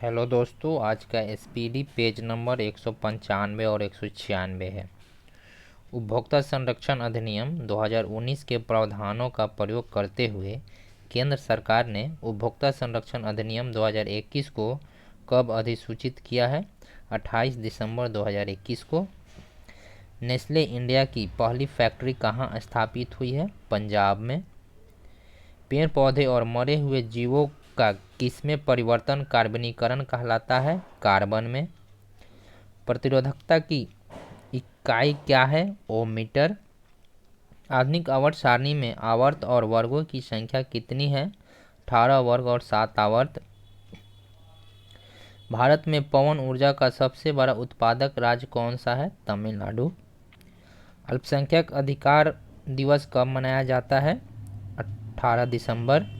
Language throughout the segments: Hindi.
हेलो दोस्तों, आज का एसपीडी पेज नंबर 195 और 196 है। उपभोक्ता संरक्षण अधिनियम 2019 के प्रावधानों का प्रयोग करते हुए केंद्र सरकार ने उपभोक्ता संरक्षण अधिनियम 2021 को कब अधिसूचित किया है? 28 दिसंबर 2021 को। नेस्ले इंडिया की पहली फैक्ट्री कहाँ स्थापित हुई है? पंजाब में। पेड़ पौधे और मरे हुए जीवों का किसमें परिवर्तन कार्बनीकरण कहलाता है? कार्बन में। प्रतिरोधकता की इकाई क्या है? ओम मीटर। आधुनिक आवर्त सारणी में आवर्त और वर्गों की संख्या कितनी है? 18 वर्ग और 7 आवर्त। भारत में पवन ऊर्जा का सबसे बड़ा उत्पादक राज्य कौन सा है? तमिलनाडु। अल्पसंख्यक अधिकार दिवस कब मनाया जाता है? 18 दिसंबर।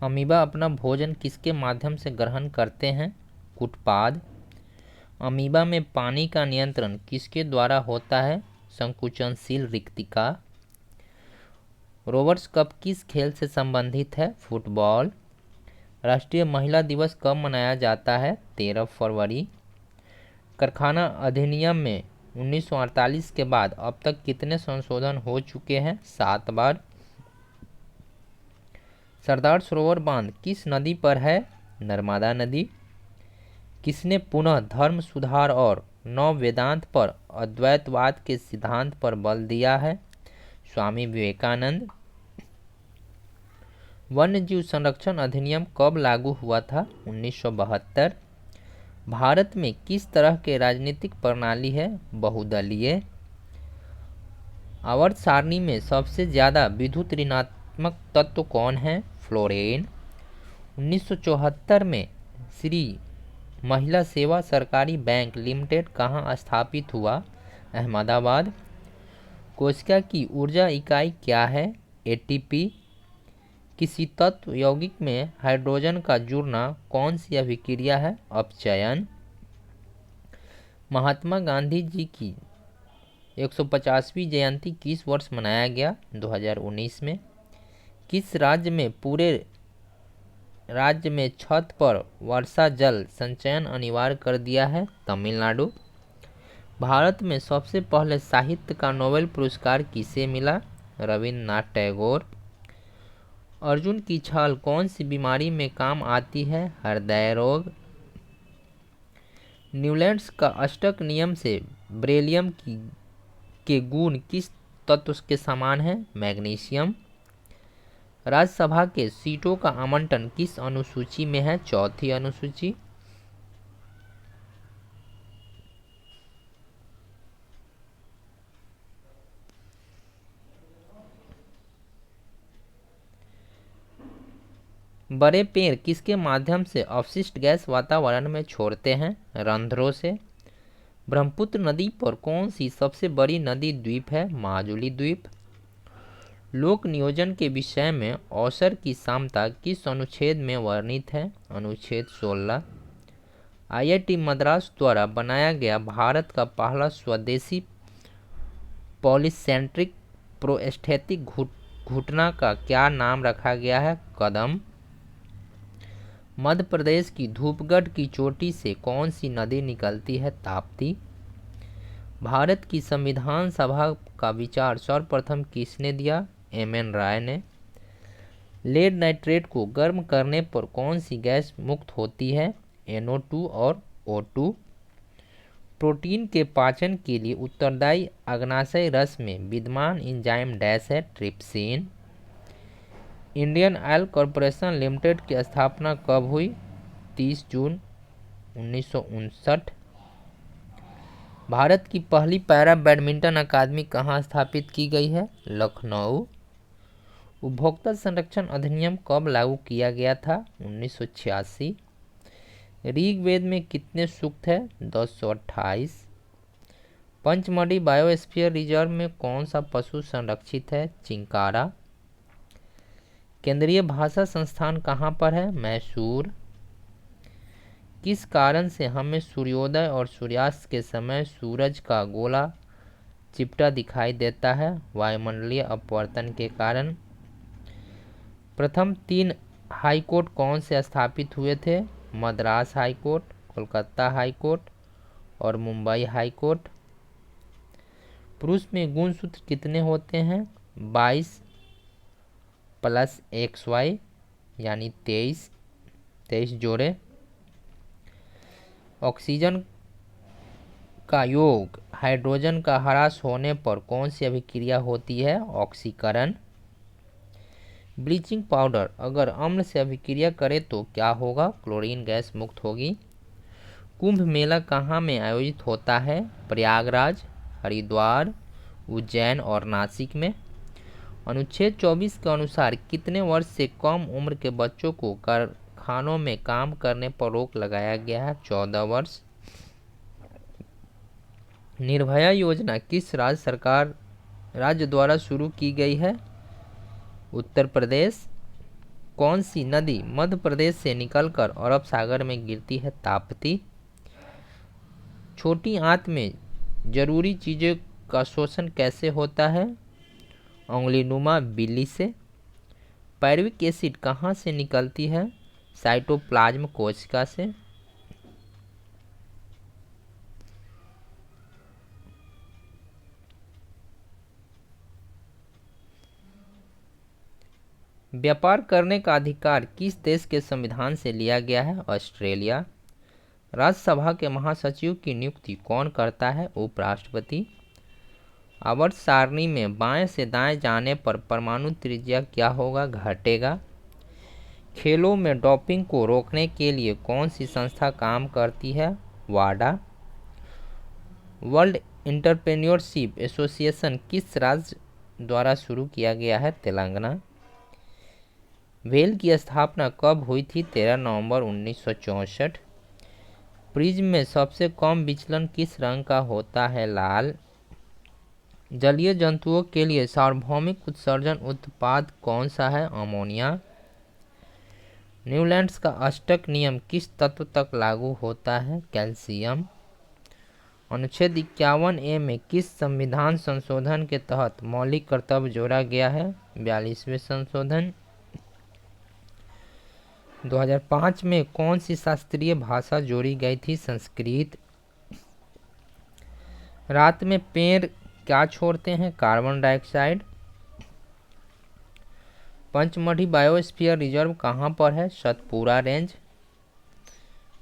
अमीबा अपना भोजन किसके माध्यम से ग्रहण करते हैं? कुटपाद। अमीबा में पानी का नियंत्रण किसके द्वारा होता है? संकुचनशील रिक्तिका। रोवर्स कप किस खेल से संबंधित है? फुटबॉल। राष्ट्रीय महिला दिवस कब मनाया जाता है? 13 फरवरी। कारखाना अधिनियम में 1948 के बाद अब तक कितने संशोधन हो चुके हैं? 7 बार। सरदार सरोवर बांध किस नदी पर है? नर्मदा नदी। किसने पुनः धर्म सुधार और नव वेदांत पर अद्वैतवाद के सिद्धांत पर बल दिया है? स्वामी विवेकानंद। वन्य जीव संरक्षण अधिनियम कब लागू हुआ था? 1972। भारत में किस तरह के राजनीतिक प्रणाली है? बहुदलीय। आवर्त सारणी में सबसे ज्यादा विद्युत ऋणात्मक तत्व कौन है? फ्लोरीन। 1974 में श्री महिला सेवा सरकारी बैंक लिमिटेड कहाँ स्थापित हुआ? अहमदाबाद। कोशिका की ऊर्जा इकाई क्या है? एटीपी। किसी तत्व यौगिक में हाइड्रोजन का जुड़ना कौन सी अभिक्रिया है? अपचयन। महात्मा गांधी जी की 150वीं जयंती किस वर्ष मनाया गया? 2019 में। किस राज्य में पूरे राज्य में छत पर वर्षा जल संचयन अनिवार्य कर दिया है? तमिलनाडु। भारत में सबसे पहले साहित्य का नोबेल पुरस्कार किसे मिला? रविन्द्रनाथ टैगोर। अर्जुन की छाल कौन सी बीमारी में काम आती है? हृदय रोग। न्यूलैंड्स का अष्टक नियम से बेरिलियम के गुण किस तत्व के समान है? मैग्नीशियम। राज्यसभा के सीटों का आवंटन किस अनुसूची में है? चौथी अनुसूची। बड़े पेड़ किसके माध्यम से अपशिष्ट गैस वातावरण में छोड़ते हैं? रंध्रों से। ब्रह्मपुत्र नदी पर कौन सी सबसे बड़ी नदी द्वीप है? माजुली द्वीप। लोक नियोजन के विषय में अवसर की समता किस अनुच्छेद में वर्णित है? अनुच्छेद 16। आईआईटी मद्रास द्वारा बनाया गया भारत का पहला स्वदेशी पॉलीसेंट्रिक प्रोस्थेटिक घुटना का क्या नाम रखा गया है? कदम। मध्य प्रदेश की धूपगढ़ की चोटी से कौन सी नदी निकलती है? ताप्ती। भारत की संविधान सभा का विचार सर्वप्रथम किसने दिया? एम.एन. राय ने। लेड नाइट्रेट को गर्म करने पर कौन सी गैस मुक्त होती है? NO2 और O2। प्रोटीन के पाचन के लिए उत्तरदायी अग्नाशय रस में विद्यमान एंजाइम डैश है? Trypsin. Indian oil corporation limited की स्थापना कब हुई? 30 जून 1959। भारत की पहली पैरा बैडमिंटन अकादमी कहाँ स्थापित की गई है? लखनऊ। उपभोक्ता संरक्षण अधिनियम कब लागू किया गया था? 1986। ऋग्वेद में कितने सूक्त है? 1028। पंचमढ़ी बायोस्फीयर रिजर्व में कौन सा पशु संरक्षित है? चिंकारा। केंद्रीय भाषा संस्थान कहाँ पर है? मैसूर। किस कारण से हमें सूर्योदय और सूर्यास्त के समय सूरज का गोला चिपटा दिखाई देता है? वायुमंडलीय अपवर्तन के कारण। प्रथम 3 हाई कोर्ट कौन से स्थापित हुए थे? Madras high court, Kolkata high court और मुंबई हाई कोर्ट। पुरुष में गुणसूत्र कितने होते हैं? 22 + XY यानी 23 जोड़े। ऑक्सीजन का योग हाइड्रोजन का ह्रास होने पर कौन सी अभिक्रिया होती है? ऑक्सीकरण। ब्लीचिंग पाउडर अगर अम्ल से अभिक्रिया करे तो क्या होगा? क्लोरीन गैस मुक्त होगी। कुंभ मेला कहाँ में आयोजित होता है? प्रयागराज, हरिद्वार, उज्जैन और नासिक में। अनुच्छेद 24 के अनुसार कितने वर्ष से कम उम्र के बच्चों को कारखानों में काम करने पर रोक लगाया गया है? 14 वर्ष। निर्भया योजना किस राज्य द्वारा शुरू की गई है? उत्तर प्रदेश। कौन सी नदी मध्य प्रदेश से निकलकर अरब सागर में गिरती है? ताप्ती। छोटी आंत में जरूरी चीजों का शोषण कैसे होता है? उंगलीनुमा बिल्ली से। पायरुविक एसिड कहाँ से निकलती है? साइटोप्लाज्म कोशिका से। व्यापार करने का अधिकार किस देश के संविधान से लिया गया है? ऑस्ट्रेलिया। राज्यसभा के महासचिव की नियुक्ति कौन करता है? उपराष्ट्रपति। आवर्त सारणी में बाएं से दाएं जाने पर परमाणु त्रिज्या क्या होगा? घटेगा। खेलों में डोपिंग को रोकने के लिए कौन सी संस्था काम करती है? वाडा। वर्ल्ड एंटरप्रेन्योरशिप एसोसिएशन किस राज्य द्वारा शुरू किया गया है? तेलंगाना। वेल की स्थापना कब हुई थी? 13 नवंबर 1964। प्रिज्म में सबसे कम विचलन किस रंग का होता है? लाल। जलीय जंतुओं के लिए सार्वभौमिक उत्सर्जन उत्पाद कौन सा है? अमोनिया। न्यूलैंड्स का अष्टक नियम किस तत्व तक लागू होता है? कैल्शियम। अनुच्छेद 51A में किस संविधान संशोधन के तहत मौलिक कर्तव्य जोड़ा गया है? 42वें संशोधन। 2005 में कौन सी शास्त्रीय भाषा जोड़ी गई थी? संस्कृत। रात में पेड़ क्या छोड़ते हैं? Carbon dioxide. Pachmarhi biosphere reserve कहाँ पर है? सतपुरा रेंज,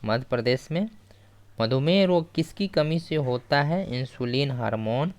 मध्य प्रदेश में। मधुमेह रोग किसकी कमी से होता है? Insulin hormone.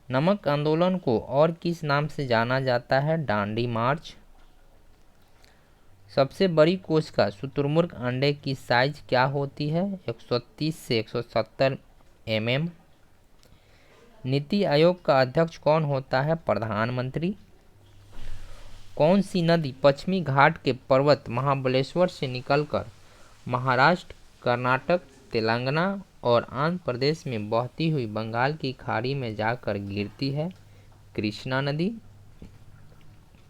नमक आंदोलन को और किस नाम से जाना जाता है? डांडी मार्च। सबसे बड़ी कोशिका शुतुरमुर्ग अंडे की साइज क्या होती है? 130 से 170 mm। नीति आयोग का अध्यक्ष कौन होता है? प्रधानमंत्री। कौन सी नदी पश्चिमी घाट के पर्वत महाबलेश्वर से निकलकर महाराष्ट्र, कर्नाटक, तेलंगाना और आंध्र प्रदेश में बहती हुई बंगाल की खाड़ी में जाकर गिरती है? कृष्णा नदी।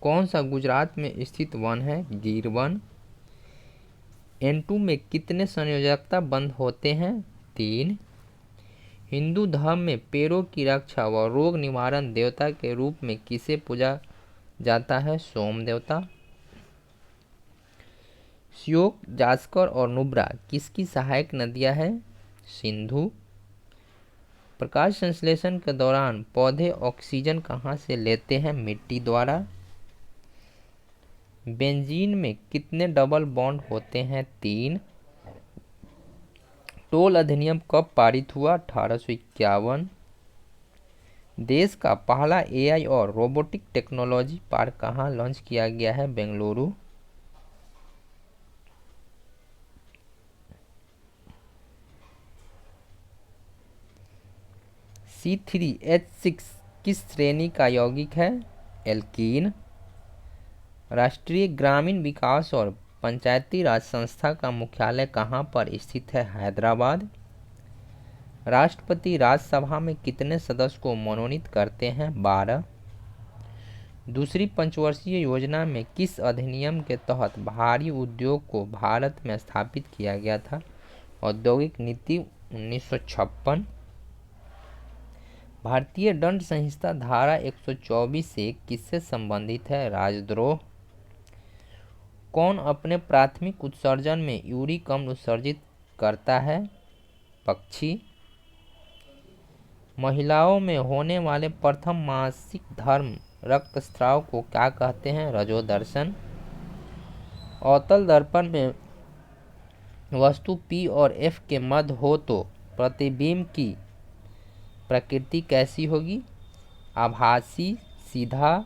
कौन सा गुजरात में स्थित वन है? गिर वन। N2 में कितने संयोजकता बंध होते हैं? 3। हिंदू धर्म में पेड़ों की रक्षा व रोग निवारण देवता के रूप में किसे पूजा जाता है? सोम देवता। श्योक, जास्कर और नुब्रा किसकी सहायक नदियां हैं? सिंधु। प्रकाश संश्लेषण के दौरान पौधे ऑक्सीजन कहाँ से लेते हैं? मिट्टी द्वारा। बेंजीन में कितने डबल बॉन्ड होते हैं? 3। टोल अधिनियम कब पारित हुआ? 1851। देश का पहला AI और रोबोटिक टेक्नोलॉजी पार्क कहाँ लॉन्च किया गया है? बेंगलुरु। C3H6 किस श्रेणी का यौगिक है? एल्कीन। राष्ट्रीय ग्रामीण विकास और पंचायती राज संस्था का मुख्यालय कहाँ पर स्थित है? हैदराबाद। राष्ट्रपति राज्यसभा में कितने सदस्य को मनोनीत करते हैं? 12। दूसरी पंचवर्षीय योजना में किस अधिनियम के तहत भारी उद्योग को भारत में स्थापित किया गया था? औद्योगिक नीति 1956। भारतीय दंड संहिता धारा 124 से किससे संबंधित है? राजद्रोह। कौन अपने प्राथमिक उत्सर्जन में यूरिक अम्ल उत्सर्जित करता है? पक्षी। महिलाओं में होने वाले प्रथम मासिक धर्म रक्तस्राव को क्या कहते हैं? रजोदर्शन। अवतल दर्पण में वस्तु P और F के मध्य हो तो प्रतिबिंब की प्रकृति कैसी होगी? आभासी, सीधा,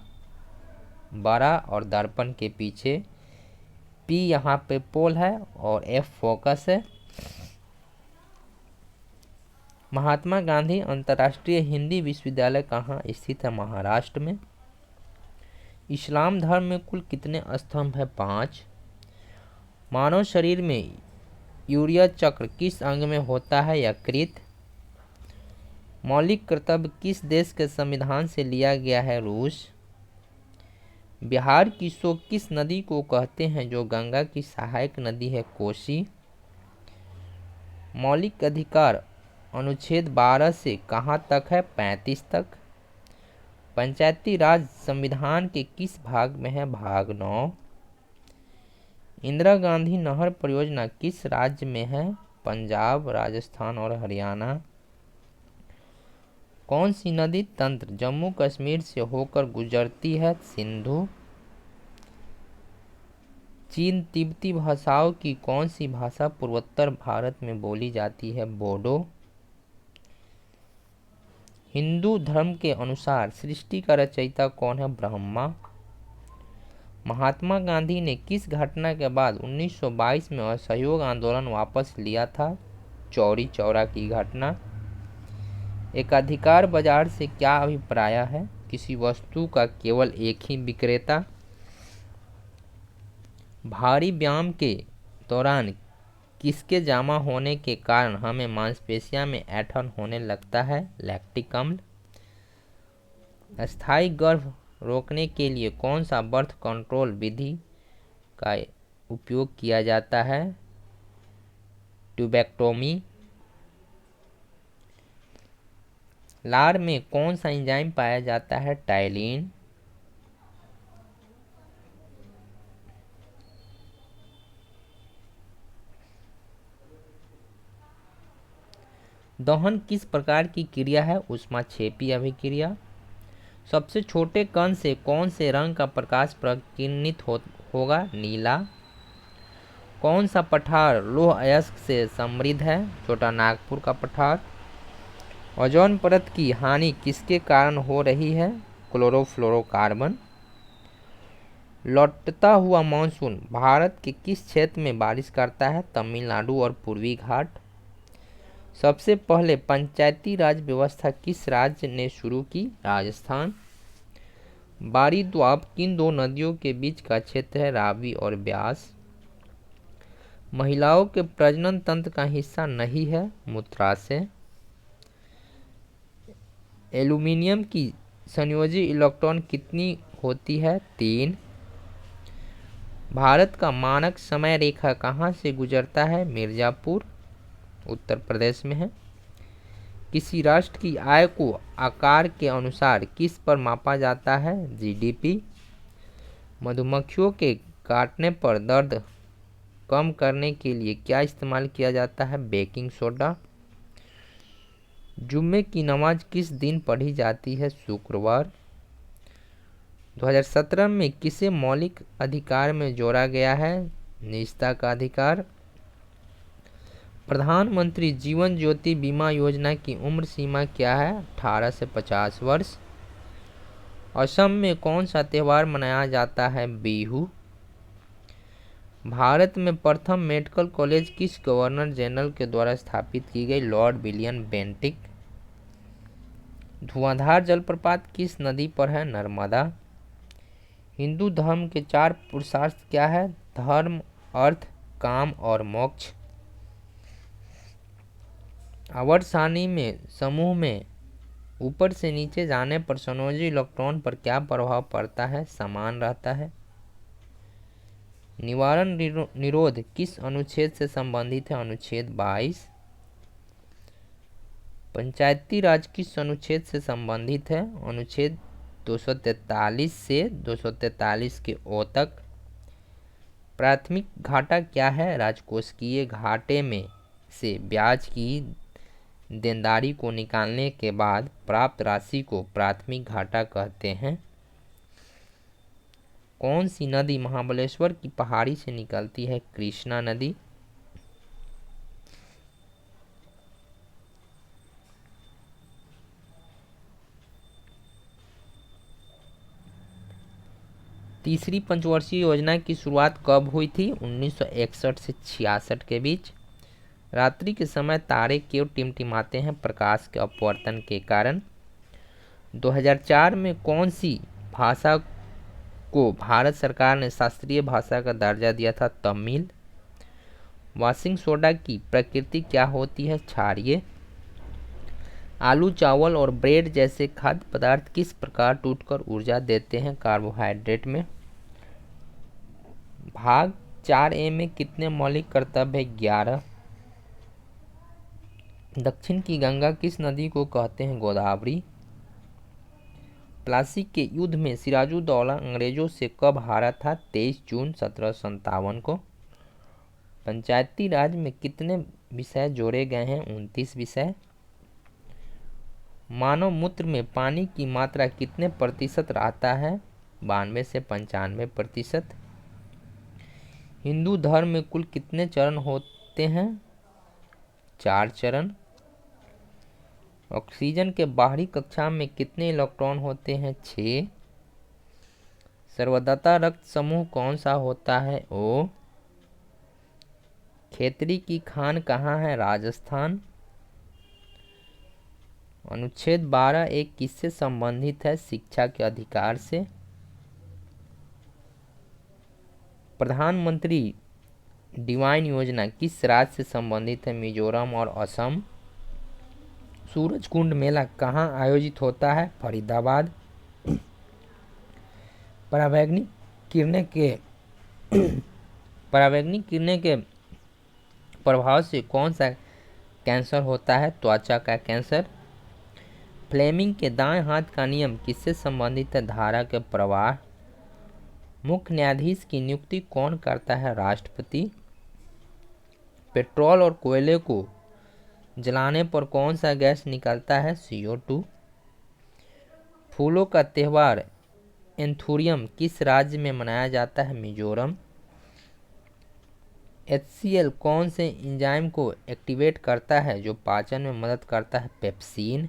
बड़ा और दर्पण के पीछे। P यहाँ पे पोल है और F फोकस है। महात्मा गांधी अंतर्राष्ट्रीय हिंदी विश्वविद्यालय कहाँ स्थित है? महाराष्ट्र में। इस्लाम धर्म में कुल कितने स्तंभ है? 5। मानव शरीर में यूरिया चक्र किस अंग में होता है? यकृत। मौलिक कर्तव्य किस देश के संविधान से लिया गया है? रूस। बिहार की सो किस नदी को कहते हैं जो गंगा की सहायक नदी है? कोसी। मौलिक अधिकार अनुच्छेद 12 से कहाँ तक है? 35 तक। पंचायती राज संविधान के किस भाग में है? भाग 9। इंदिरा गांधी नहर परियोजना किस राज्य में है? पंजाब, राजस्थान और हरियाणा। कौन सी नदी तंत्र जम्मू कश्मीर से होकर गुजरती है? सिंधु। चीन तिब्बती भाषाओं की कौन सी भाषा पूर्वोत्तर भारत में बोली जाती है? बोडो। हिंदू धर्म के अनुसार सृष्टि का रचयिता कौन है? ब्रह्मा। महात्मा गांधी ने किस घटना के बाद 1922 में असहयोग आंदोलन वापस लिया था? चौरी चौरा की घटना। एकाधिकार बाजार से क्या अभिप्राय है? किसी वस्तु का केवल एक ही विक्रेता। भारी व्यायाम के दौरान किसके जमा होने के कारण हमें मांसपेशियों में ऐंठन होने लगता है? लैक्टिक अम्ल। अस्थायी गर्भ रोकने के लिए कौन सा बर्थ कंट्रोल विधि का उपयोग किया जाता है? ट्यूबेक्टोमी। लार में कौन सा एंजाइम पाया जाता है? टाइलिन। दहन किस प्रकार की क्रिया है? ऊष्माक्षेपी अभिक्रिया। सबसे छोटे कण से कौन से रंग का प्रकाश प्रकीर्णित होगा? नीला। कौन सा पठार लौह अयस्क से समृद्ध है? छोटा नागपुर का पठार। ओजोन परत की हानि किसके कारण हो रही है? क्लोरोफ्लोरोकार्बन। लौटता हुआ मानसून भारत के किस क्षेत्र में बारिश करता है? तमिलनाडु और पूर्वी घाट। सबसे पहले पंचायती राज व्यवस्था किस राज्य ने शुरू की? राजस्थान। बारी द्वाब किन दो नदियों के बीच का क्षेत्र है? रावी और ब्यास। महिलाओं के प्रजनन तंत्र का हिस्सा नहीं है? मूत्राशय। एल्यूमिनियम की संयोजी इलेक्ट्रॉन कितनी होती है? 3। भारत का मानक समय रेखा कहाँ से गुजरता है? मिर्जापुर, उत्तर प्रदेश में है। किसी राष्ट्र की आय को आकार के अनुसार किस पर मापा जाता है? जीडीपी। मधुमक्खियों के काटने पर दर्द कम करने के लिए क्या इस्तेमाल किया जाता है? Baking soda. जुम्मे की नमाज किस दिन पढ़ी जाती है? शुक्रवार। 2017 में किसे मौलिक अधिकार में जोड़ा गया है? निजता का अधिकार। प्रधानमंत्री जीवन ज्योति बीमा योजना की उम्र सीमा क्या है? 18 से 50 वर्ष। असम में कौन सा त्यौहार मनाया जाता है? बिहू। भारत में प्रथम मेडिकल कॉलेज किस गवर्नर जनरल के द्वारा स्थापित की गई? Lord William Bentinck. धुआंधार जलप्रपात किस नदी पर है? नर्मदा। हिंदू धर्म के 4 पुरुषार्थ क्या है? धर्म, अर्थ, काम और मोक्ष। आवर्त सारणी में समूह में ऊपर से नीचे जाने पर संयोजी इलेक्ट्रॉन पर क्या प्रभाव पड़ता है? समान रहता है। निवारण निरोध किस अनुच्छेद से संबंधित है? अनुच्छेद 22। पंचायती राज किस अनुच्छेद से संबंधित है? अनुच्छेद 243 से 243 के ओ तक। प्राथमिक घाटा क्या है? राजकोषीय घाटे में से ब्याज की देनदारी को निकालने के बाद प्राप्त राशि को प्राथमिक घाटा कहते हैं। कौन सी नदी महाबलेश्वर की पहाड़ी से निकलती है? कृष्णा नदी। तीसरी पंचवर्षीय योजना की शुरुआत कब हुई थी? 1961 से 66 के बीच। रात्रि के समय तारे क्यों टिमटिमाते हैं? प्रकाश के अपवर्तन के कारण। 2004 में कौन सी भाषा को भारत सरकार ने शास्त्रीय भाषा का दर्जा दिया था? तमिल। वॉशिंग सोडा की प्रकृति क्या होती है? क्षारीय। आलू, चावल और ब्रेड जैसे खाद्य पदार्थ किस प्रकार टूटकर ऊर्जा देते हैं? कार्बोहाइड्रेट में। भाग 4A में कितने मौलिक कर्तव्य है? 11। दक्षिण की गंगा किस नदी को कहते हैं? गोदावरी। प्लासी के युद्ध में सिराजुद्दौला अंग्रेजों से कब हारा था? 23 जून 1757 को। पंचायती राज में कितने विषय जोड़े गए हैं? 29 विषय। मानव मूत्र में पानी की मात्रा कितने प्रतिशत रहता है? 92 से 95%। हिंदू धर्म में कुल कितने चरण होते हैं? 4 चरण। ऑक्सीजन के बाहरी कक्षा में कितने इलेक्ट्रॉन होते हैं? 6। सर्वदाता रक्त समूह कौन सा होता है? O। खेतरी की खान कहाँ है? राजस्थान। अनुच्छेद 12 एक किससे संबंधित है? शिक्षा के अधिकार से। प्रधानमंत्री डिवाइन योजना किस राज्य से संबंधित है? मिजोरम और असम। सूरज कुंड मेला कहाँ आयोजित होता है? फरीदाबाद। परावैंगनिक किरणें के प्रभाव से कौन सा कैंसर होता है? त्वचा का कैंसर। फ्लेमिंग के दाएं हाथ का नियम किससे संबंधित है? धारा के प्रवाह। मुख्य न्यायाधीश की नियुक्ति कौन करता है? राष्ट्रपति। पेट्रोल और कोयले को जलाने पर कौन सा गैस निकलता है? CO2। फूलों का त्यौहार एंथूरियम किस राज्य में मनाया जाता है? मिजोरम। HCl कौन से एंजाइम को एक्टिवेट करता है जो पाचन में मदद करता है? पेप्सिन।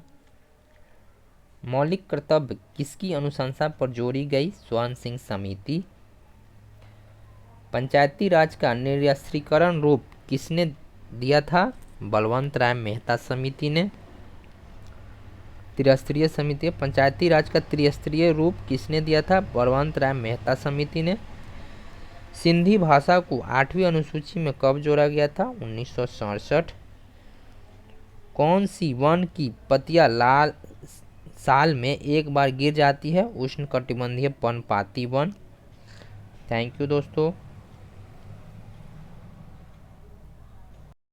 मौलिक कर्तव्य किसकी अनुशंसा पर जोड़ी गई? स्वर्ण सिंह समिति। पंचायती राज का निरस्त्रीकरण रूप किसने दिया था? बलवंत राय मेहता समिति ने। त्रिस्तरीय समिति। पंचायती राज का त्रिस्तरीय रूप किसने दिया था? बलवंत राय मेहता समिति ने। सिंधी भाषा को 8वीं अनुसूची में कब जोड़ा गया था? 1967। कौन सी वन की पत्तियां लाल साल में एक बार गिर जाती है? उष्णकटिबंधीय पर्णपाती वन। थैंक यू दोस्तों।